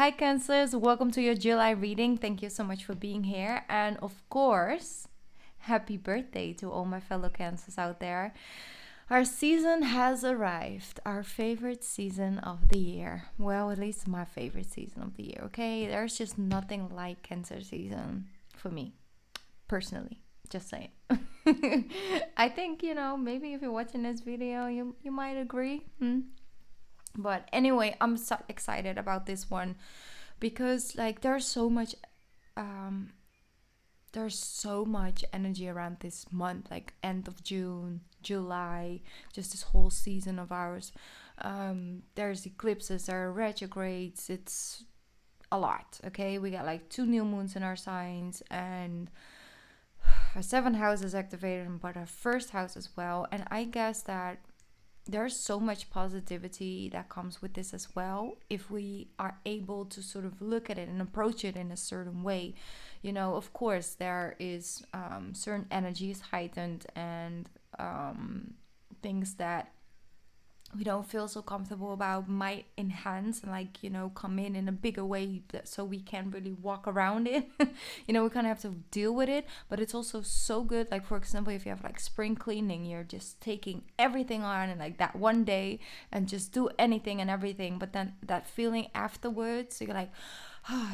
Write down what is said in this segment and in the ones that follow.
Hi, Cancers. Welcome to your July reading. Thank you so much for being here. And of course, happy birthday to all my fellow Cancers out there. Our season has arrived. Our favorite season of the year. Well, at least my favorite season of the year, okay? There's just nothing like Cancer season for me, personally. Just saying. I think, maybe if you're watching this video, you might agree. But anyway, I'm so excited about this one because like um there's so much energy around this month, like end of June, July, just this whole season of ours. There's eclipses, there are retrogrades, it's a lot. Okay, we got like 2 new moons in our signs, and our 7th house is activated, but our 1st house as well. And I guess that there's so much positivity that comes with this as well if we are able to sort of look at it and approach it in a certain way. Of course there is certain energies heightened, and things that we don't feel so comfortable about might enhance and come in a bigger way, so we can really walk around it. We kind of have to deal with it, but it's also so good. Like, for example, if you have like spring cleaning, you're just taking everything on and like that one day and just do anything and everything, but then that feeling afterwards, you're like,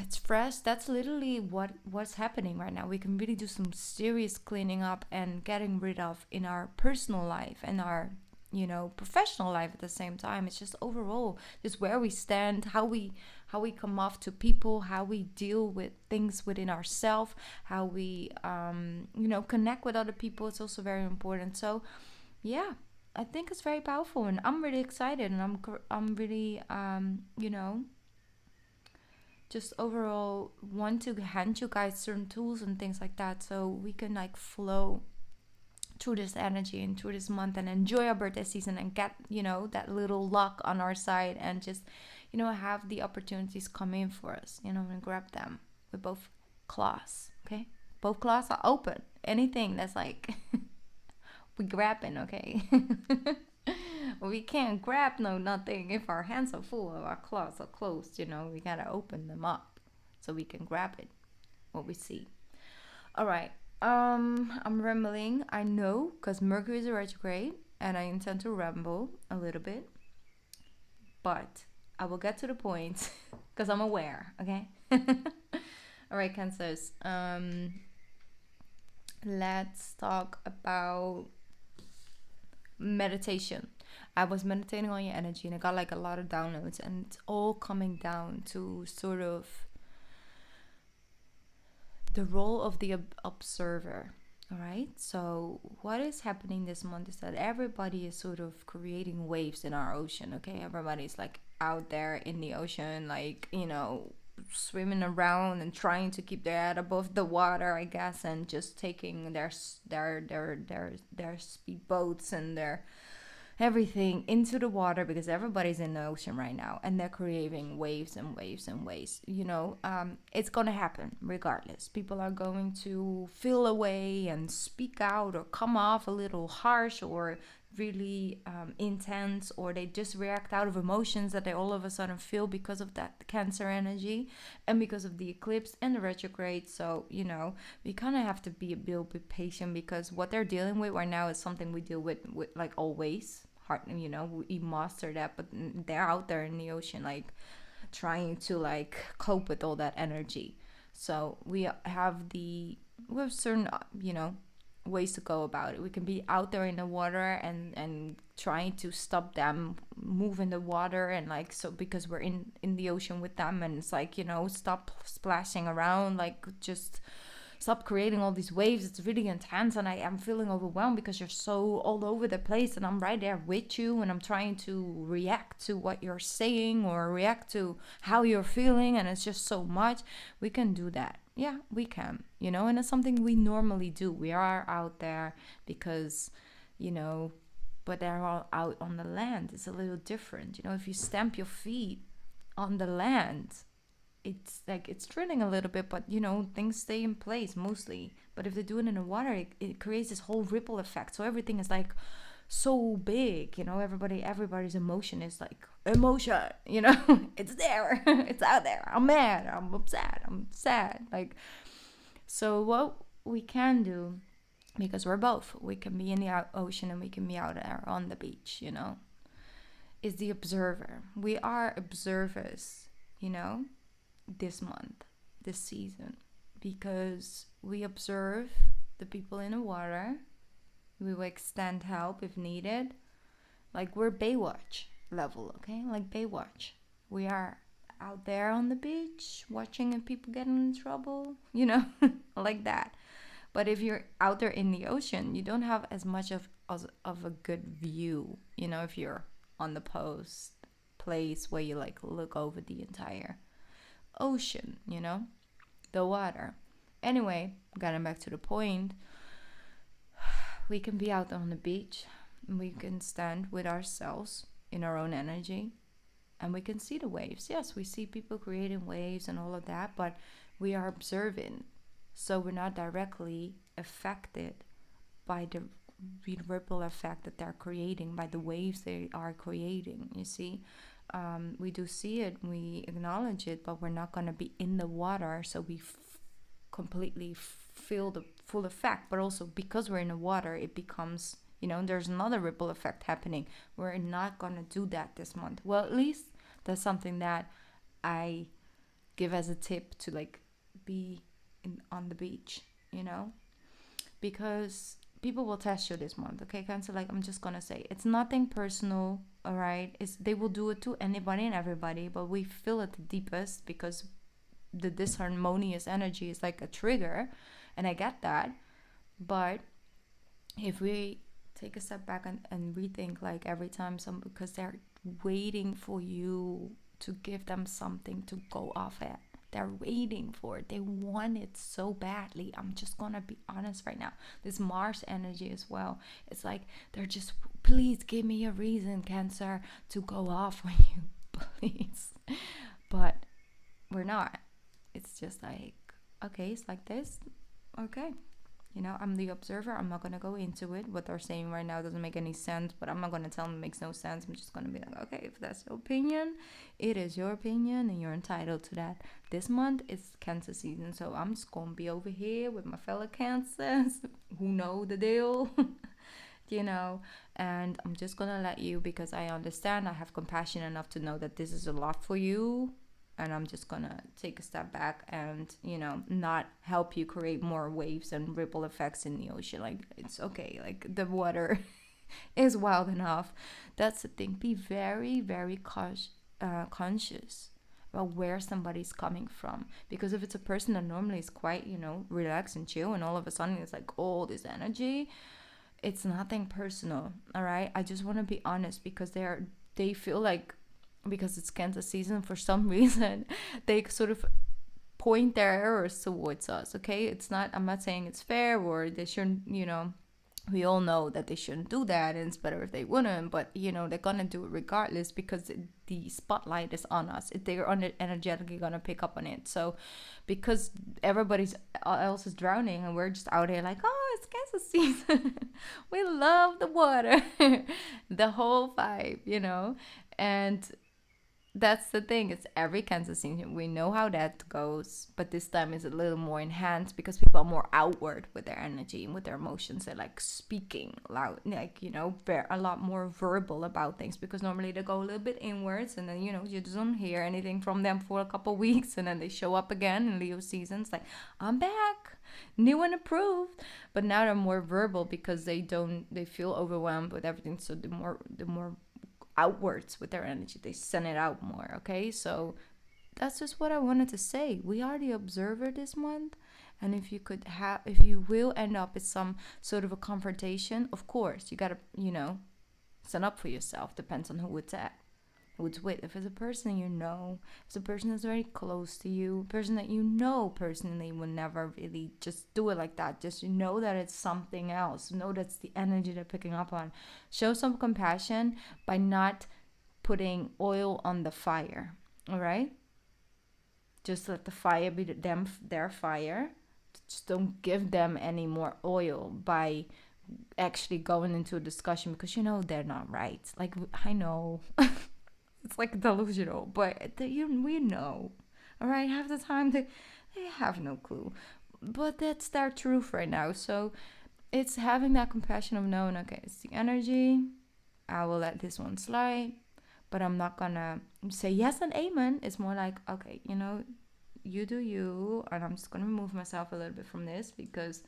it's fresh. That's literally what's happening right now. We can really do some serious cleaning up and getting rid of in our personal life and our professional life at the same time. It's just overall just where we stand, how we come off to people, how we deal with things within ourselves, how we connect with other people. It's also very important. So yeah, I think it's very powerful, and I'm really excited, and I'm really just overall want to hand you guys certain tools and things like that, so we can like flow through this energy and through this month and enjoy our birthday season and get that little luck on our side, and just have the opportunities come in for us, and grab them with both claws. Okay, both claws are open. Anything that's like we grabbing. Okay. We can't grab nothing if our hands are full or our claws are closed. We gotta open them up so we can grab it, what we see. All right. I'm rambling, I know, because Mercury is a retrograde and I intend to ramble a little bit, but I will get to the point because I'm aware, okay? All right, Cancers. Let's talk about meditation. I was meditating on your energy and I got like a lot of downloads, and it's all coming down to sort of the role of the observer. All right, so what is happening this month is that everybody is sort of creating waves in our ocean. Okay, everybody's like out there in the ocean, like swimming around and trying to keep their head above the water, I guess, and just taking their speedboats and their everything into the water, because everybody's in the ocean right now and they're creating waves and waves and waves. It's gonna happen regardless. People are going to feel a way and speak out or come off a little harsh or really intense, or they just react out of emotions that they all of a sudden feel because of that Cancer energy and because of the eclipse and the retrograde. So we kind of have to be a little bit patient, because what they're dealing with right now is something we deal with like always. Hard, we master that, but they're out there in the ocean like trying to like cope with all that energy. So we have certain ways to go about it. We can be out there in the water and trying to stop them move in the water, and like, so because we're in the ocean with them, and it's like stop splashing around, like just stop creating all these waves. It's really intense and I am feeling overwhelmed because you're so all over the place, and I'm right there with you, and I'm trying to react to what you're saying or react to how you're feeling, and it's just so much. We can do that. Yeah, we can, and it's something we normally do. We are out there because but they're all out on the land. It's a little different. If you stamp your feet on the land, it's like it's drilling a little bit, but things stay in place mostly. But if they do it in the water, it creates this whole ripple effect, so everything is like so big, you know. Everybody's emotion is like emotion, you know. It's there. It's out there. I'm mad, I'm upset, I'm sad. Like, so what we can do, because we're both, we can be in the ocean and we can be out there on the beach, you know, is the observer. We are observers, you know, this month, this season, because we observe the people in the water. We will extend help if needed. Like, we're Baywatch level, okay? Like Baywatch. We are out there on the beach watching if people get in trouble, you know, like that. But if you're out there in the ocean, you don't have as much of a good view, you know, if you're on the post place where you like look over the entire ocean, you know, the water. Anyway, getting back to the point, we can be out on the beach, we can stand with ourselves in our own energy, and we can see the waves. Yes, we see people creating waves and all of that, but we are observing, so we're not directly affected by the ripple effect that they're creating, by the waves they are creating, you see. We do see it, we acknowledge it, but we're not going to be in the water, so we completely feel the full effect. But also, because we're in the water, it becomes, you know, there's another ripple effect happening. We're not going to do that this month. Well, at least that's something that I give as a tip, to like be on the beach, you know, because people will test you this month, okay, Cancer? Like, I'm just gonna say, it's nothing personal, all right? They will do it to anybody and everybody, but we feel it the deepest because the disharmonious energy is like a trigger, and I get that. But if we take a step back and rethink, like, every time because they're waiting for you to give them something to go off at. They're waiting for it. They want it so badly. I'm just gonna be honest right now. This Mars energy as well. It's like they're just, please give me a reason, Cancer, to go off on you, please. But we're not. It's just like, okay, it's like this. Okay. You know, I'm the observer. I'm not going to go into it. What they're saying right now doesn't make any sense, but I'm not going to tell them it makes no sense. I'm just going to be like, okay, if that's your opinion, it is your opinion and you're entitled to that. This month is Cancer season, so I'm just going to be over here with my fellow Cancers who know the deal, you know, and I'm just going to let you, because I understand, I have compassion enough to know that this is a lot for you. And I'm just gonna take a step back and, you know, not help you create more waves and ripple effects in the ocean. Like, it's okay. Like, the water is wild enough. That's the thing. Be very, very conscious about where somebody's coming from. Because if it's a person that normally is quite, you know, relaxed and chill, and all of a sudden it's like all this energy, it's nothing personal. All right. I just want to be honest, because they feel like, because it's Cancer season, for some reason they sort of point their errors towards us. Okay, it's not, I'm not saying it's fair or they shouldn't, you know, we all know that they shouldn't do that and it's better if they wouldn't, but you know, they're gonna do it regardless because the spotlight is on us. They're energetically gonna pick up on it. So because everybody's else is drowning and we're just out here like, oh, it's Cancer season, we love the water, the whole vibe, you know. And that's the thing, it's every Cancer season, we know how that goes, but this time is a little more enhanced because people are more outward with their energy and with their emotions. They're like speaking loud, like, you know, they're a lot more verbal about things, because normally they go a little bit inwards and then, you know, you just don't hear anything from them for a couple weeks, and then they show up again in Leo seasons like, I'm back, new and approved. But now they're more verbal because they feel overwhelmed with everything, so the more outwards with their energy, they send it out more. Okay, so that's just what I wanted to say. We are the observer this month, and if you will end up with some sort of a confrontation, of course you gotta, you know, stand up for yourself. Depends on who it's with. If it's a person you know, if it's a person that's very close to you, a person that you know personally will never really just do it like that. Just, you know, that it's something else. Know that's the energy they're picking up on. Show some compassion by not putting oil on the fire. All right? Just let the fire be their fire. Just don't give them any more oil by actually going into a discussion because you know they're not right. Like, I know it's like delusional, but we know. All right, half the time they have no clue, but that's their truth right now. So it's having that compassion of knowing, okay, it's the energy. I will let this one slide, but I'm not gonna say yes and amen. It's more like, okay, you know, you do you, and I'm just gonna remove myself a little bit from this because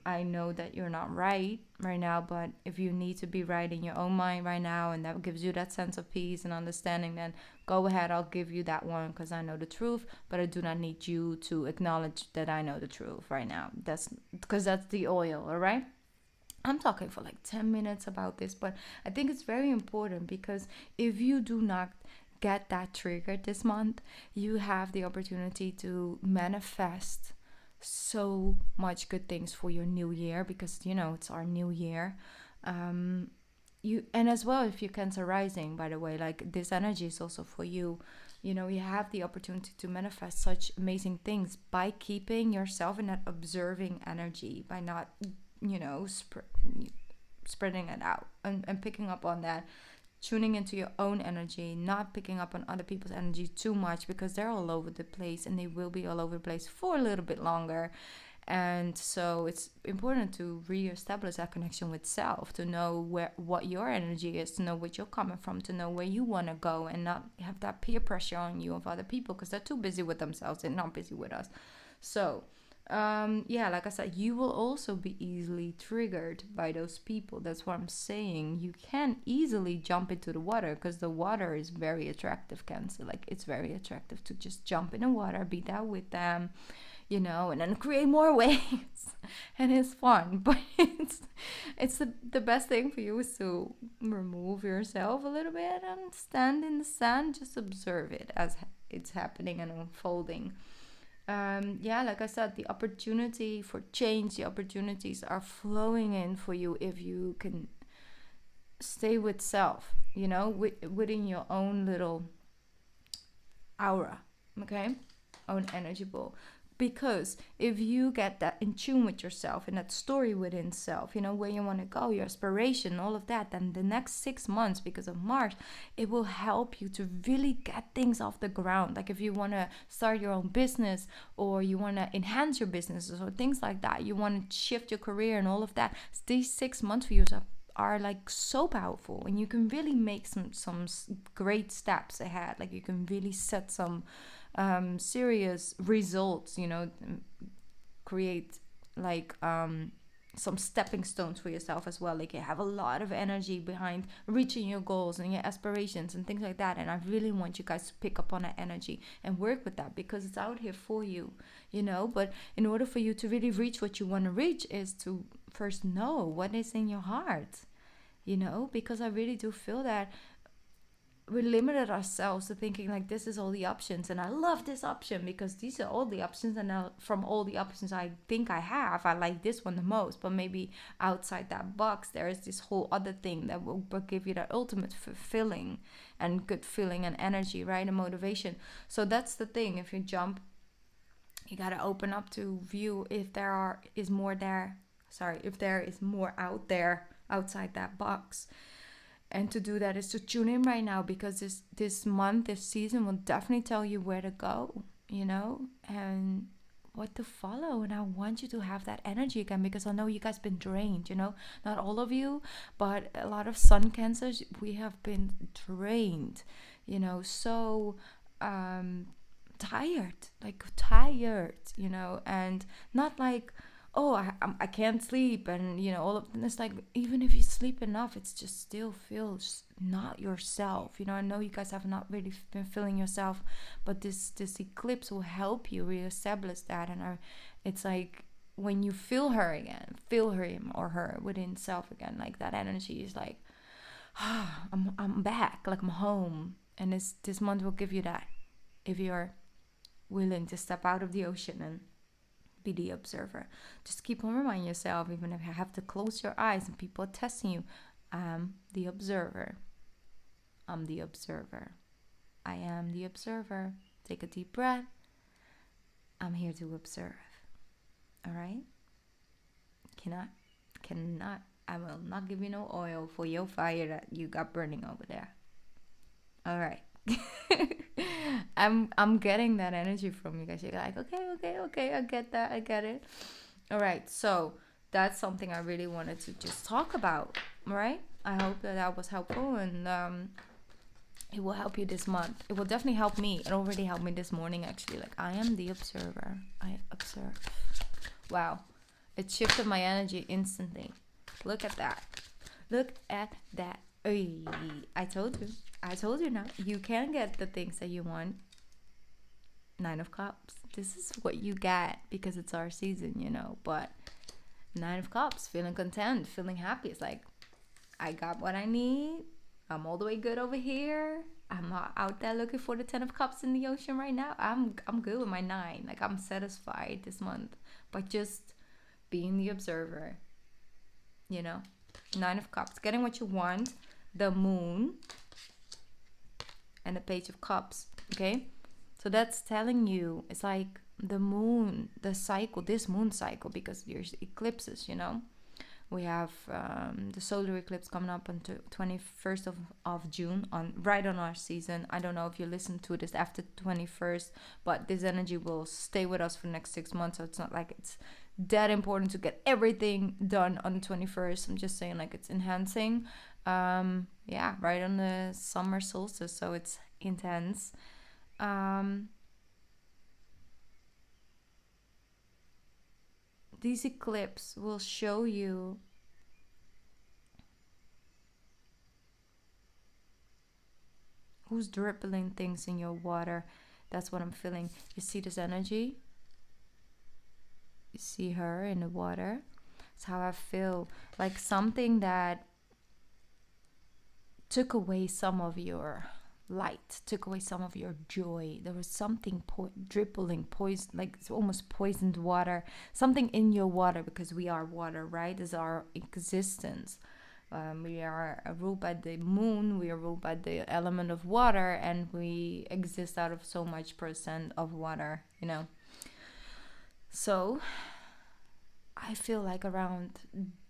I know that you're not right now, but if you need to be right in your own mind right now, and that gives you that sense of peace and understanding, then go ahead. I'll give you that one because I know the truth, but I do not need you to acknowledge that I know the truth right now. That's because that's the oil, all right? I'm talking for like 10 minutes about this, but I think it's very important because if you do not get that triggered this month, you have the opportunity to manifest so much good things for your new year because you know it's our new year. You and as well if you're Cancer rising, by the way, like this energy is also for you. You know, you have the opportunity to manifest such amazing things by keeping yourself in that observing energy, by not, you know, spreading it out and picking up on that, tuning into your own energy, not picking up on other people's energy too much because they're all over the place and they will be all over the place for a little bit longer. And so it's important to reestablish that connection with self, to know what your energy is, to know what you're coming from, to know where you want to go, and not have that peer pressure on you of other people because they're too busy with themselves and not busy with us. So yeah, like I said, you will also be easily triggered by those people. That's what I'm saying. You can easily jump into the water because the water is very attractive, Cancer. Like, it's very attractive to just jump in the water, be there with them, you know, and then create more waves. And it's fun, but it's the best thing for you is to remove yourself a little bit and stand in the sand, just observe it as it's happening and unfolding. Yeah, like I said, the opportunity for change, the opportunities are flowing in for you if you can stay with self, you know, within your own little aura, okay, own energy ball. Because if you get that in tune with yourself and that story within self, you know, where you want to go, your aspiration, all of that, then the next 6 months, because of Mars, it will help you to really get things off the ground. Like if you want to start your own business, or you want to enhance your businesses or things like that, you want to shift your career and all of that, these 6 months for you are like so powerful, and you can really make some great steps ahead. Like you can really set some serious results, you know, create like some stepping stones for yourself as well. Like you have a lot of energy behind reaching your goals and your aspirations and things like that, and I really want you guys to pick up on that energy and work with that because it's out here for you, you know. But in order for you to really reach what you want to reach is to first know what is in your heart, you know, because I really do feel that we limited ourselves to thinking like this is all the options, and I love this option because these are all the options, and now from all the options I think I have, I like this one the most. But maybe outside that box there is this whole other thing that will give you that ultimate fulfilling and good feeling and energy, right, and motivation. So that's the thing. If you jump, you gotta open up to view if there is more out there outside that box. And to do that is to tune in right now, because this month, this season will definitely tell you where to go, you know, and what to follow. And I want you to have that energy again, because I know you guys been drained, you know, not all of you, but a lot of sun cancers, we have been drained, you know, so tired, you know, and not like, oh, I can't sleep, and you know, all of this. Like, even if you sleep enough, it's just still feels not yourself, you know. I know you guys have not really been feeling yourself, but this eclipse will help you reestablish that. And it's like when you feel her again, feel him or her within self again, like that energy is like, ah, I'm back, like I'm home. And this month will give you that, if you're willing to step out of the ocean and be the observer. Just keep on reminding yourself, even if you have to close your eyes and people are testing you, I'm the observer. I'm the observer. I am the observer. Take a deep breath. I'm here to observe. All right? I will not give you no oil for your fire that you got burning over there. All right. I'm getting that energy from you guys. You're like, okay, I get that, I get it. All right, so that's something I really wanted to just talk about. All right, I hope that was helpful, and it will help you this month. It will definitely help me. It already helped me this morning, actually. Like, I am the observer. I observe. Wow, it shifted my energy instantly. Look at that. Look at that. Oy, I told you. I told you now. You can get the things that you want. 9 of Cups. This is what you get because it's our season, you know. But 9 of Cups, feeling content, feeling happy. It's like, I got what I need. I'm all the way good over here. I'm not out there looking for the 10 of Cups in the ocean right now. I'm good with my 9. Like, I'm satisfied this month by just being the observer, you know. 9 of Cups, getting what you want. The Moon and the Page of Cups. Okay, so that's telling you, it's like the moon, the cycle, this moon cycle, because there's eclipses, you know. We have the solar eclipse coming up on 21st of June, right on our season. I don't know if you listen to this after 21st, but this energy will stay with us for the next 6 months. So it's not like it's that important to get everything done on the 21st. I'm just saying, like, it's enhancing. Yeah, right on the summer solstice, so it's intense. These eclipse will show you who's dribbling things in your water. That's what I'm feeling. You see this energy? You see her in the water? It's how I feel. Like something that took away some of your light, took away some of your joy. There was something dribbling, poison, like it's almost poisoned water, something in your water, because we are water, right? This is our existence. We are ruled by the moon, we are ruled by the element of water, and we exist out of so much percent of water, you know. So I feel like around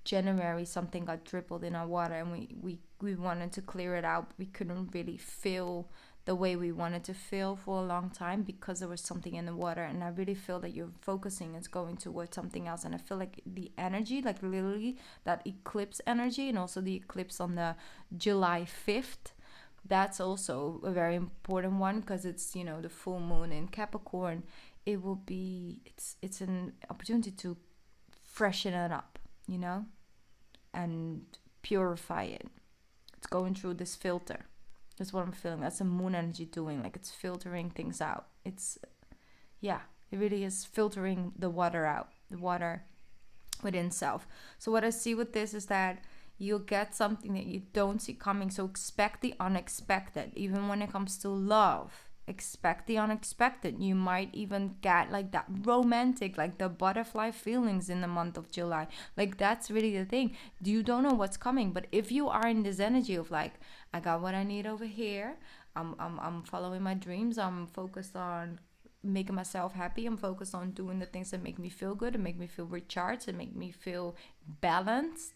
January something got dribbled in our water, and we wanted to clear it out. We couldn't really feel the way we wanted to feel for a long time because there was something in the water, and I really feel that your focusing is going towards something else. And I feel like the energy, like literally that eclipse energy, and also the eclipse on the July 5th, that's also a very important one, because it's, you know, the full moon in Capricorn. It will be, it's an opportunity to freshen it up, you know, and purify it. It's going through this filter. That's what I'm feeling. That's the moon energy doing. Like, it's filtering things out. It's, yeah, it really is filtering the water out, the water within self. So what I see with this is that you'll get something that you don't see coming. So expect the unexpected. Even when it comes to love, expect the unexpected. You might even get like that romantic, like the butterfly feelings in the month of July. Like, that's really the thing. You don't know what's coming, but if you are in this energy of like, I got what I need over here, I'm following my dreams, I'm focused on making myself happy, I'm focused on doing the things that make me feel good and make me feel recharged and make me feel balanced,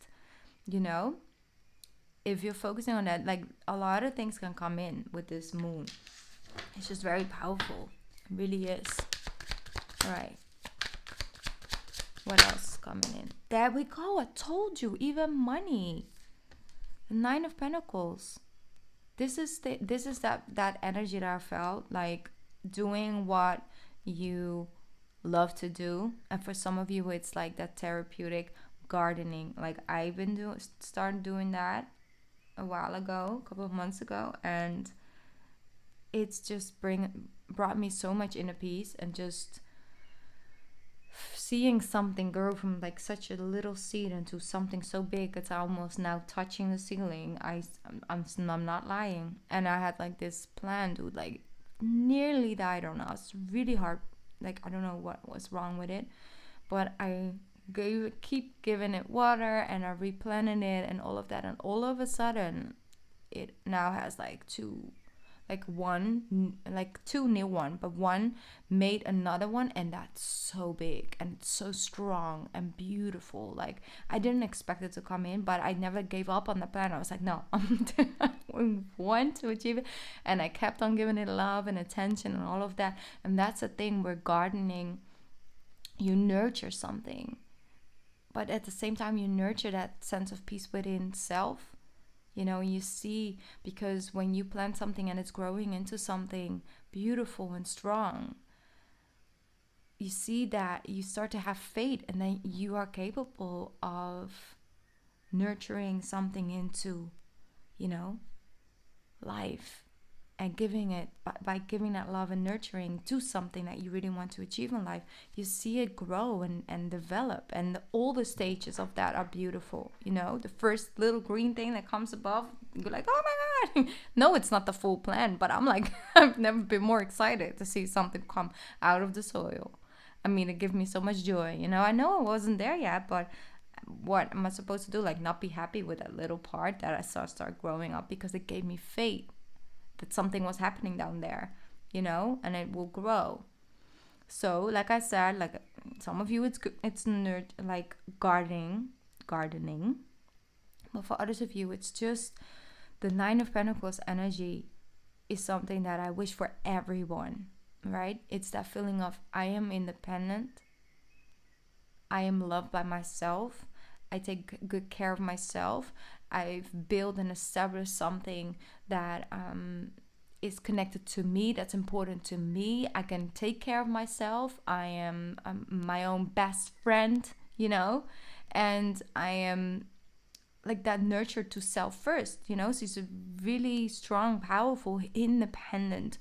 you know. If you're focusing on that, like, a lot of things can come in with this moon. It's just very powerful. It really is. All right. What else is coming in? There we go. I told you. Even money. The 9 of Pentacles. This is that energy that I felt, like doing what you love to do. And for some of you, it's like that therapeutic gardening. Like, I've been started doing that a while ago, a couple of months ago, and it's just brought me so much inner peace, and just seeing something grow from like such a little seed into something so big, it's almost now touching the ceiling. I'm not lying. And I had like this plant who like nearly died on us. Really hard. Like, I don't know what was wrong with it, but I keep giving it water, and I replanted it and all of that, and all of a sudden it now has like 2 like two new one, but one made another one, and that's so big and it's so strong and beautiful. Like, I didn't expect it to come in, but I never gave up on the plan. I was like, no, I want to achieve it, and I kept on giving it love and attention and all of that. And that's the thing, where gardening, you nurture something, but at the same time you nurture that sense of peace within self. You see, because when you plant something and it's growing into something beautiful and strong, you see that you start to have faith, and then you are capable of nurturing something into, life, and giving it, by giving that love and nurturing to something that you really want to achieve in life, you see it grow and develop. And all the stages of that are beautiful. The first little green thing that comes above, you're like, oh my god. No, it's not the full plant, but I'm like, I've never been more excited to see something come out of the soil. I mean, it gives me so much joy. I know I wasn't there yet, but what am I supposed to do? Like, not be happy with that little part that I saw start growing up, because it gave me faith that something was happening down there, and it will grow. So, like I said, like, some of you, it's like gardening, but for others of you, it's just the Nine of Pentacles energy is something that I wish for everyone, right? It's that feeling of, I am independent, I am loved by myself, I take good care of myself, I've built and established something that is connected to me, that's important to me. I can take care of myself. I am my own best friend, and I am like that, nurtured to self first, So it's a really strong, powerful, independent,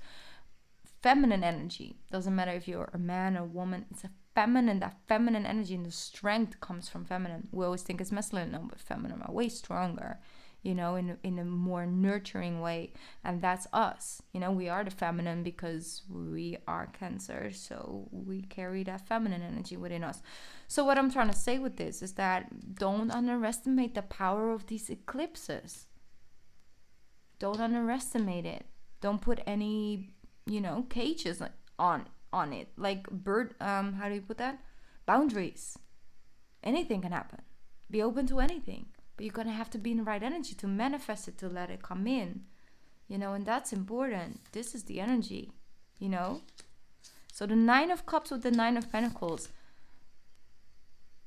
feminine energy. Doesn't matter if you're a man or woman, it's a feminine, that feminine energy, and the strength comes from feminine. We always think it's masculine, no, but feminine are way stronger, in a more nurturing way. And that's us. We are the feminine because we are Cancer, so we carry that feminine energy within us. So what I'm trying to say with this is that don't underestimate the power of these eclipses. Don't underestimate it. Don't put any, cages on it, like bird, how do you put that, boundaries. Anything can happen. Be open to anything, but you're gonna have to be in the right energy to manifest it, to let it come in, and that's important. This is the energy, so the Nine of Cups with the Nine of Pentacles,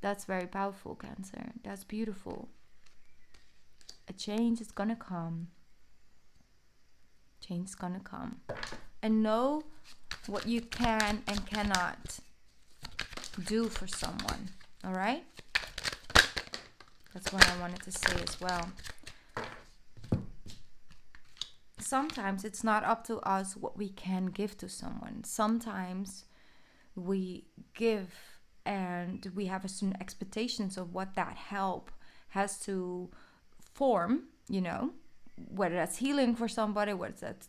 that's very powerful, Cancer. That's beautiful. A change is gonna come. Change is gonna come. And know what you can and cannot do for someone. All right? That's what I wanted to say as well. Sometimes it's not up to us what we can give to someone. Sometimes we give and we have a certain expectations of what that help has to form, whether that's healing for somebody, whether that's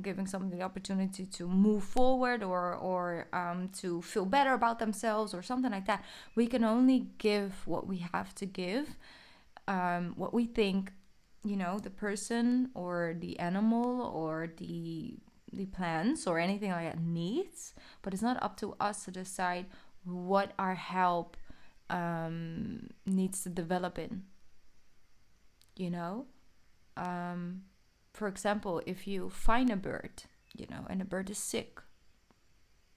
giving somebody the opportunity to move forward or to feel better about themselves or something like that. We can only give what we have to give, what we think, the person or the animal or the plants or anything like that needs. But it's not up to us to decide what our help needs to develop in, for example, if you find a bird, and the bird is sick,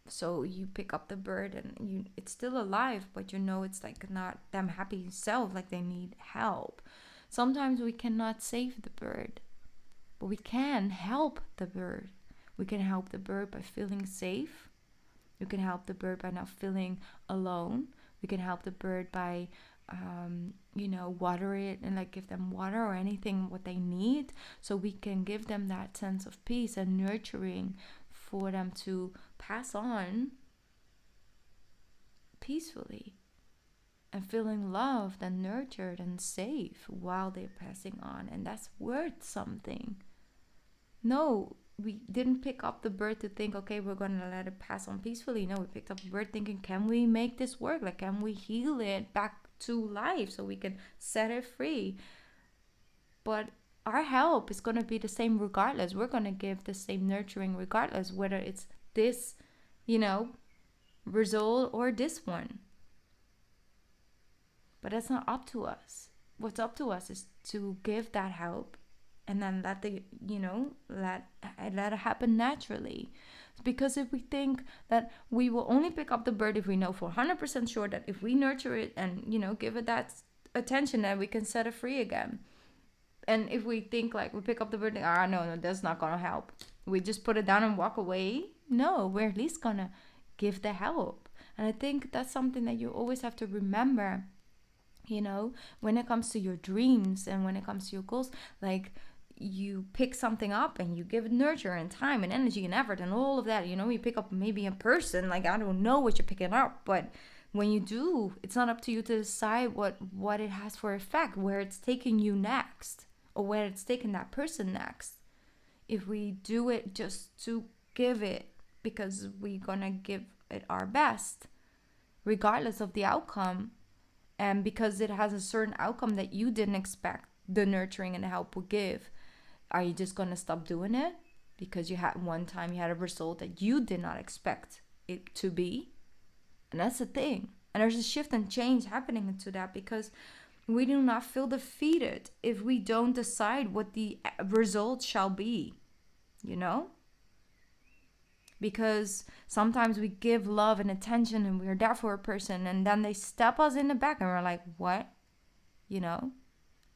so you pick up the bird and it's still alive, but it's like not them happy self, like they need help. Sometimes we cannot save the bird, but we can help the bird. We can help the bird by feeling safe. We can help the bird by not feeling alone. We can help the bird by water it and like give them water or anything what they need, so we can give them that sense of peace and nurturing for them to pass on peacefully and feeling loved and nurtured and safe while they're passing on. And that's worth something. No, we didn't pick up the bird to think, okay, we're going to let it pass on peacefully. No, we picked up the bird thinking, can we make this work? Like, can we heal it back to life so we can set it free? But our help is going to be the same regardless. We're going to give the same nurturing regardless, whether it's this, result or this one. But that's not up to us. What's up to us is to give that help and then let it happen naturally. Because if we think that we will only pick up the bird if we know for 100% sure that if we nurture it and, give it that attention, then we can set it free again. And if we think like we pick up the bird, no, that's not going to help, we just put it down and walk away. No, we're at least going to give the help. And I think that's something that you always have to remember, when it comes to your dreams and when it comes to your goals. Like, you pick something up and you give it nurture and time and energy and effort and all of that. You pick up maybe a person, like, I don't know what you're picking up, but when you do, it's not up to you to decide what it has for effect, where it's taking you next, or where it's taking that person next. If we do it just to give it because we're gonna give it our best, regardless of the outcome, and because it has a certain outcome that you didn't expect the nurturing and the help will give, are you just gonna stop doing it because you had a result that you did not expect it to be? And that's the thing. And there's a shift and change happening into that, because we do not feel defeated if we don't decide what the result shall be, Because sometimes we give love and attention and we're there for a person, and then they step us in the back and we're like, what?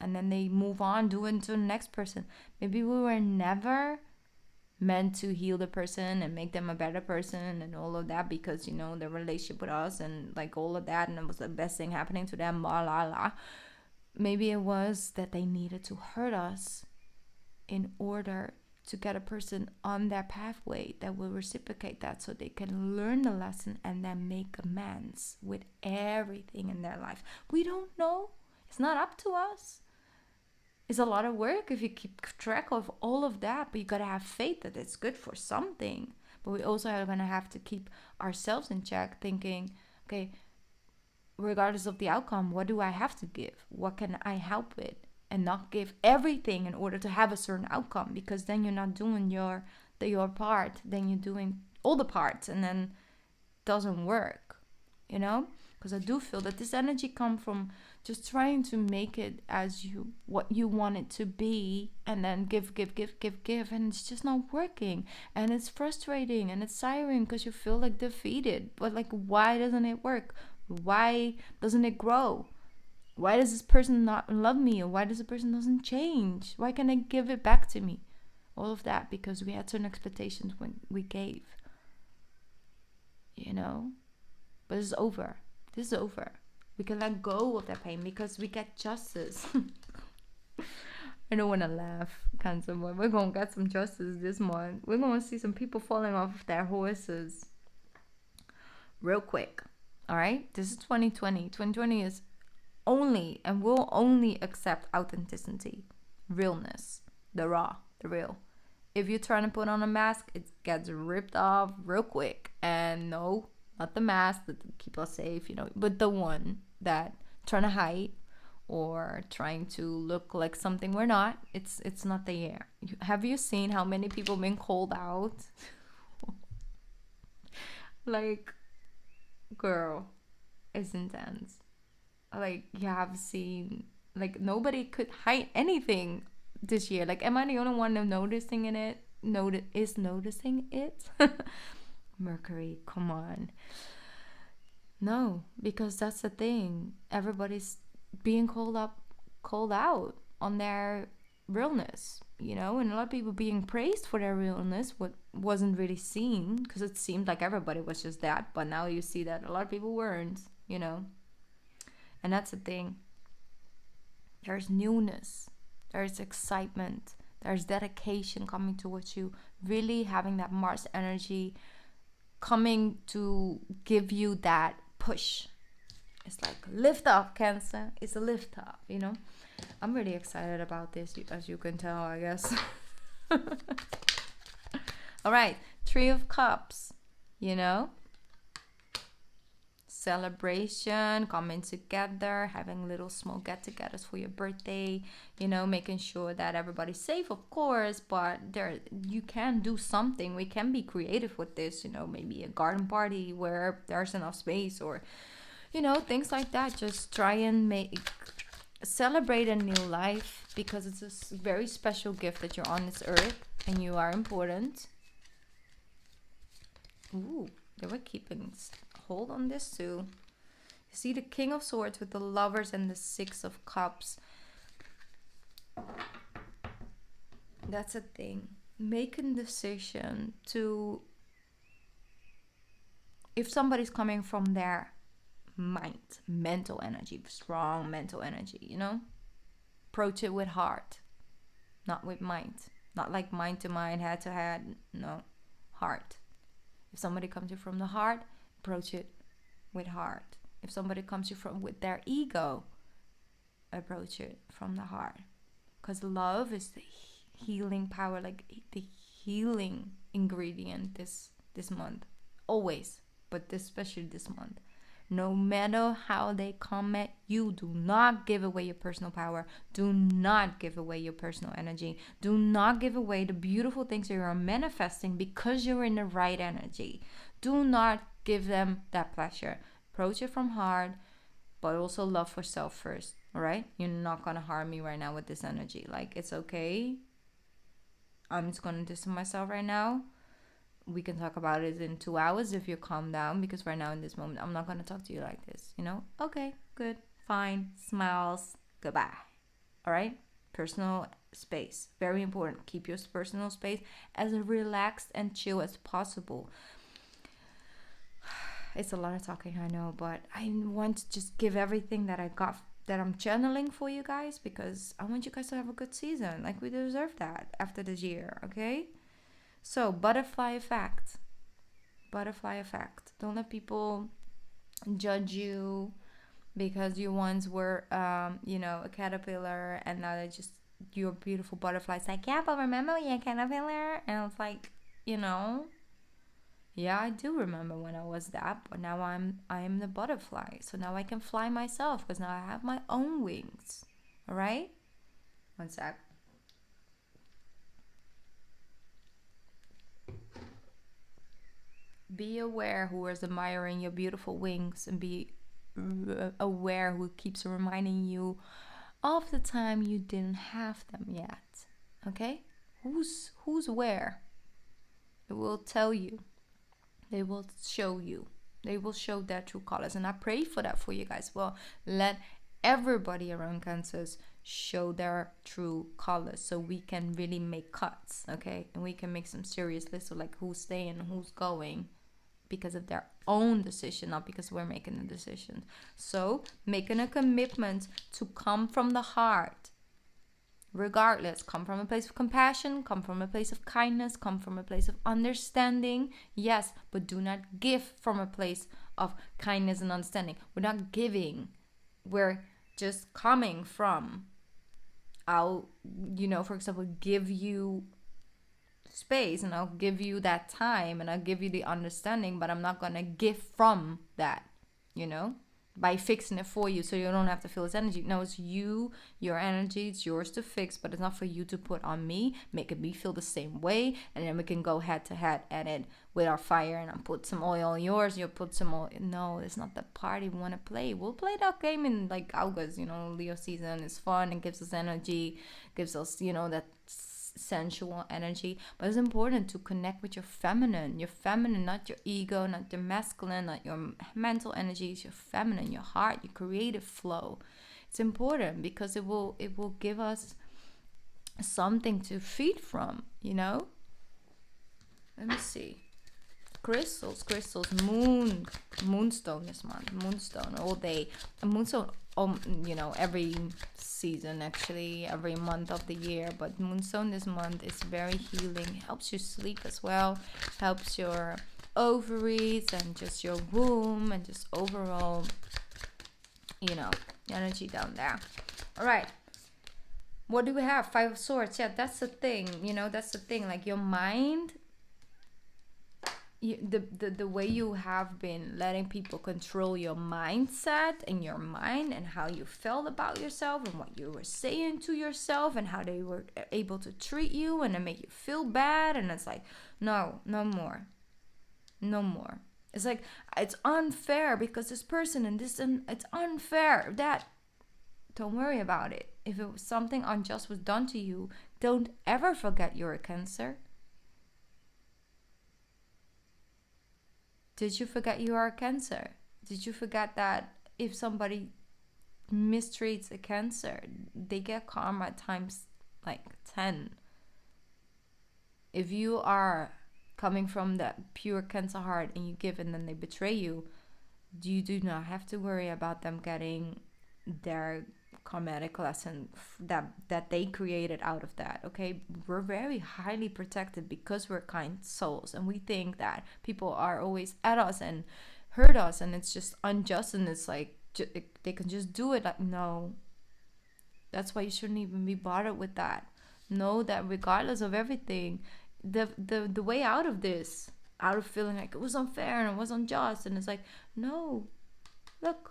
And then they move on, doing to the next person. Maybe we were never meant to heal the person and make them a better person and all of that, because the relationship with us and like all of that, and it was the best thing happening to them, blah blah blah. Maybe it was that they needed to hurt us in order to get a person on their pathway that will reciprocate that, so they can learn the lesson and then make amends with everything in their life. We don't know. It's not up to us. It's a lot of work if you keep track of all of that, but you gotta have faith that it's good for something. But we also are gonna have to keep ourselves in check, thinking, okay, regardless of the outcome, what do I have to give? What can I help with? And not give everything in order to have a certain outcome, because then you're not doing your part. Then you're doing all the parts, and then it doesn't work, Because I do feel that this energy comes from just trying to make it as what you want it to be, and then give, and it's just not working, and it's frustrating and it's tiring because you feel like defeated. But like, why doesn't it work? Why doesn't it grow? Why does this person not love me? Or why does the person doesn't change? Why can't they give it back to me? All of that because we had certain expectations when we gave. But it's over. This is over. We can let go of that pain because we get justice. I don't want to laugh, Cancer Boy. We're going to get some justice this month. We're going to see some people falling off their horses real quick. All right? This is 2020. 2020 is only and will only accept authenticity, realness, the raw, the real. If you're trying to put on a mask, it gets ripped off real quick. And no, not the mask that keep us safe, but the one that trying to hide or trying to look like something we're not. It's not there. Have you seen how many people been called out? Like, girl, it's intense. Like, you have seen, like, nobody could hide anything this year. Like, am I the only one noticing it? Noticing it? Mercury, come on. No, because that's the thing. Everybody's being called out on their realness, and a lot of people being praised for their realness, what wasn't really seen, because it seemed like everybody was just that, but now you see that a lot of people weren't, And that's the thing. There's newness. There's excitement. There's dedication coming towards you. Really having that Mars energy coming to give you that push. It's like lift off, Cancer. It's a lift off, I'm really excited about this, as you can tell, I guess. All right. 3 of Cups, celebration, coming together, having little small get-togethers for your birthday, you know, making sure that everybody's safe, of course, but there you can do something. We can be creative with this, you know, maybe a garden party where there's enough space, or you know, things like that. Just try and celebrate a new life, because it's a very special gift that you're on this earth and you are important. Ooh, they were keeping hold on this too. You see the King of Swords with the Lovers and the Six of Cups. That's a thing. Make a decision to, if somebody's coming from their mind, mental energy, strong mental energy, you know, approach it with heart, not with mind. Not like mind to mind, head to head. No, heart. If somebody comes to you from the heart, approach it with heart. If somebody comes to you from with their ego, approach it from the heart. Because love is the healing power, like the healing ingredient this month. Always, but especially this month. No matter how they come at you, do not give away your personal power. Do not give away your personal energy. Do not give away the beautiful things that you are manifesting because you're in the right energy. Do not give them that pleasure. Approach it from heart, but also love for self first. All right? You're not going to harm me right now with this energy. Like, it's okay. I'm just going to distance myself right now. We can talk about it in 2 hours if you calm down, because right now in this moment I'm not going to talk to you like this, you know. Okay, good, fine, smiles, goodbye. All right, personal space, very important. Keep your personal space as relaxed and chill as possible. It's a lot of talking, I know, but I want to just give everything that I got, that I'm channeling for you guys, because I want you guys to have a good season. Like, we deserve that after this year. Okay. So, butterfly effect. Butterfly effect. Don't let people judge you because you once were, you know, a caterpillar, and now they're just, you're a beautiful butterfly. It's like, yeah, but remember when you're a caterpillar? And it's like, you know, yeah, I do remember when I was that, but now I am the butterfly. So now I can fly myself, because now I have my own wings. All right? One sec. Be aware who is admiring your beautiful wings, and be aware who keeps reminding you of the time you didn't have them yet. Okay? Who's where? It will tell you. They will show you. They will show their true colors. And I pray for that for you guys. Well, let everybody around Cancers show their true colors, so we can really make cuts, okay? And we can make some serious lists of like who's staying and who's going, because of their own decision, not because we're making a decision. So making a commitment to come from the heart, regardless. Come from a place of compassion, come from a place of kindness, come from a place of understanding, yes, but do not give from a place of kindness and understanding. We're not giving, we're just coming from. I'll, you know, for example, give you space, and I'll give you that time, and I'll give you the understanding, but I'm not gonna give from that, you know, by fixing it for you, so you don't have to feel this energy. No, it's you, your energy, it's yours to fix, but it's not for you to put on me, making me feel the same way, and then we can go head to head at it with our fire, and I'll put some oil on yours, you'll put some oil. No, it's not the party we want to play. We'll play that game in like August, you know. Leo season is fun, it gives us energy, gives us, you know, that sensual energy, but it's important to connect with your feminine, not your ego, not your masculine, not your mental energy. It's your feminine, your heart, your creative flow. It's important because it will give us something to feed from, you know. Let me see. Crystals, moonstone this month, moonstone all day, a moonstone, you know, every season, actually every month of the year, but moonstone this month is very healing. Helps you sleep as well, helps your ovaries and just your womb and just overall, you know, energy down there. All right, what do we have? Five of Swords. Yeah, that's the thing, you know, that's the thing. Like your mind, the way you have been letting people control your mindset and your mind and how you felt about yourself and what you were saying to yourself and how they were able to treat you and then make you feel bad, and it's like, no, no more, no more. It's like, it's unfair because this person and this, and it's unfair that. Don't worry about it. If it was something unjust was done to you, don't ever forget you're a Cancer. Did you forget you are a Cancer? Did you forget that if somebody mistreats a Cancer, they get karma times like 10? If you are coming from that pure Cancer heart and you give and then they betray you, you do not have to worry about them getting their karmatic lesson that they created out of that. Okay, we're very highly protected because we're kind souls, and we think that people are always at us and hurt us and it's just unjust, and it's like they can just do it. Like, no, that's why you shouldn't even be bothered with that. Know that regardless of everything, the way out of this, out of feeling like it was unfair and it was unjust, and it's like, no, look,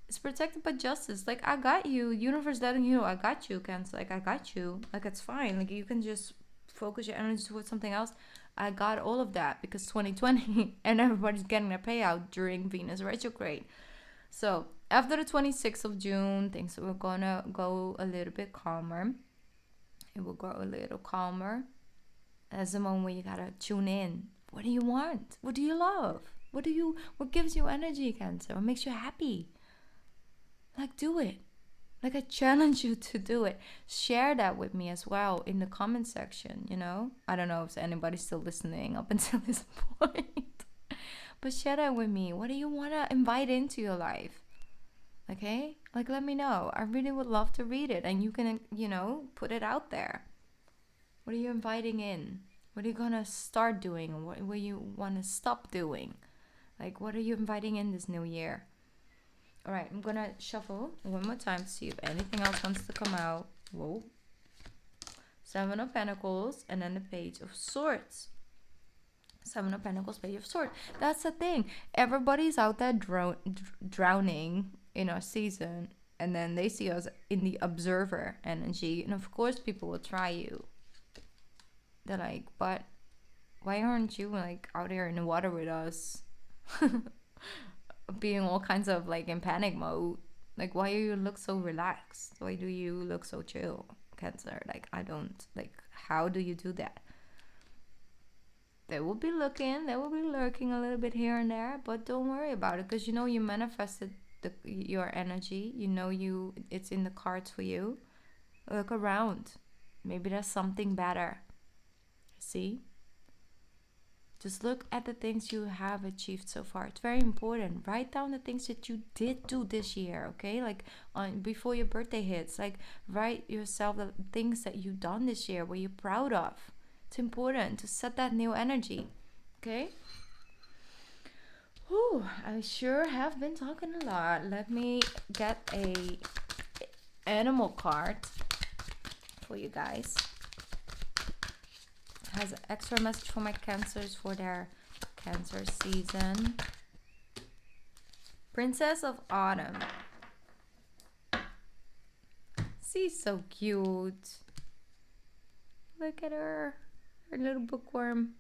it's protected by justice. Like, I got you. Universe letting you know, I got you, Cancer. Like, I got you. Like, it's fine. Like, you can just focus your energy towards something else. I got all of that because 2020 and everybody's getting a payout during Venus retrograde. So after the 26th of June, things are gonna go a little bit calmer. It will grow a little calmer. That's the moment where you gotta tune in. What do you want? What do you love? What gives you energy, Cancer? What makes you happy? Like, do it. Like, I challenge you to do it. Share that with me as well in the comment section, you know? I don't know if anybody's still listening up until this point. But share that with me. What do you want to invite into your life? Okay? Like, let me know. I really would love to read it. And you can, put it out there. What are you inviting in? What are you going to start doing? What do you want to stop doing? Like, what are you inviting in this new year? All right, I'm going to shuffle one more time to see if anything else wants to come out. Whoa. 7 of Pentacles and then the Page of Swords. 7 of Pentacles, Page of Swords. That's the thing. Everybody's out there drowning in our season. And then they see us in the observer energy. And of course, people will try you. They're like, but why aren't you like out here in the water with us? Being all kinds of like in panic mode. Like, why do you look so relaxed? Why do you look so chill, Cancer? Like, I don't, like, how do you do that? They will be looking, they will be lurking a little bit here and there, but don't worry about it, because you manifested your energy. It's in the cards for you. Look around. Maybe there's something better. See? Just look at the things you have achieved so far. It's very important. Write down the things that you did do this year, okay? Like, before your birthday hits, like, write yourself the things that you've done this year, what you're proud of. It's important to set that new energy, okay? Whew, I sure have been talking a lot. Let me get a animal card for you guys. Has an extra message for my Cancers for their Cancer season. Princess of Autumn. She's so cute. Look at her. Her little bookworm.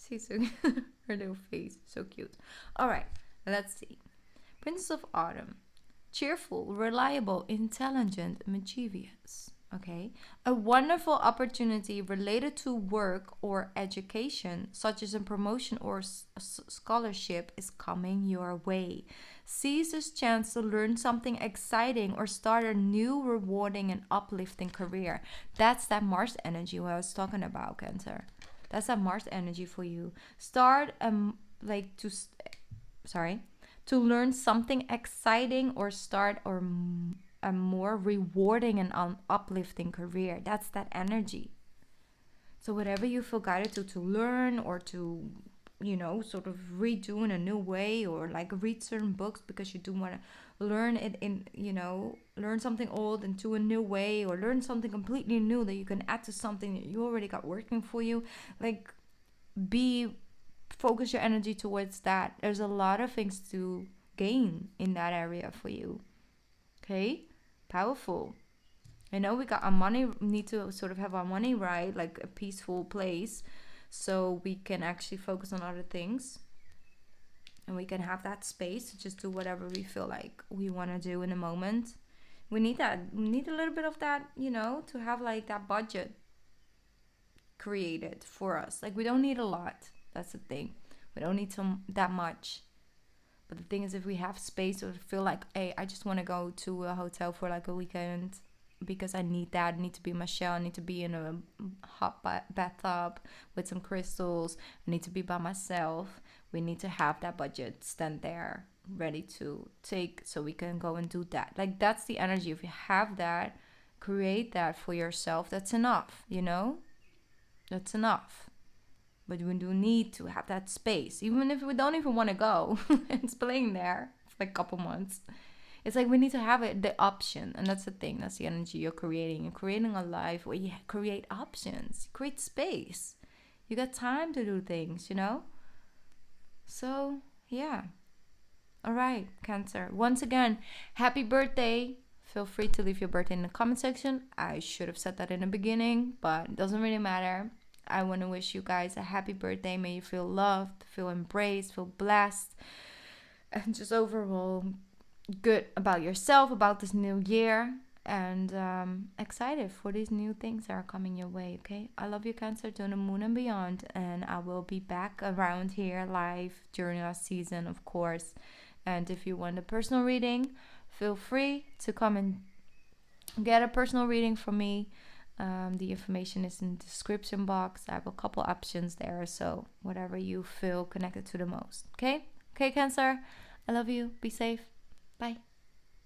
She's so her little face. So cute. Alright, let's see. Princess of Autumn. Cheerful, reliable, intelligent, mischievous. Okay, a wonderful opportunity related to work or education, such as a promotion or scholarship, is coming your way. Seize this chance to learn something exciting or start a new, rewarding, and uplifting career. That's that Mars energy what I was talking about, Cancer. That's that Mars energy for you. To learn something exciting or start a more rewarding and uplifting career. That's that energy. So whatever you feel guided to learn or to, sort of redo in a new way, or like read certain books because you do want to learn it in, learn something old into a new way, or learn something completely new that you can add to something that you already got working for you. Like, be focus your energy towards that. There's a lot of things to gain in that area for you. Okay? Powerful. I know we got our money, need to sort of have our money right, like a peaceful place, so we can actually focus on other things. And we can have that space to just do whatever we feel like we want to do in a moment. We need that. We need a little bit of that, to have like that budget created for us. Like, we don't need a lot. That's the thing. We don't need that much. But the thing is, if we have space or feel like, hey, I just want to go to a hotel for like a weekend because I need that. I need to be in my shell. I need to be in a hot bathtub with some crystals. I need to be by myself. We need to have that budget stand there ready to take so we can go and do that. Like, that's the energy. If you have that, create that for yourself. That's enough, That's enough. But we do need to have that space. Even if we don't even want to go, it's playing there for like a couple months. It's like we need to have it, the option. And that's the thing. That's the energy you're creating. You're creating a life where you create options. You create space. You got time to do things, So, yeah. All right, Cancer. Once again, happy birthday. Feel free to leave your birthday in the comment section. I should have said that in the beginning, but it doesn't really matter. I want to wish you guys a happy birthday. May you feel loved, feel embraced, feel blessed, and just overall good about yourself, about this new year, and excited for these new things that are coming your way, okay? I love you, Cancer, to the moon and beyond, and I will be back around here live during our season, of course. And if you want a personal reading, feel free to come and get a personal reading from me. The information is in the description box. I have a couple options there, so whatever you feel connected to the most. Okay, Cancer, I love you. Be safe. Bye.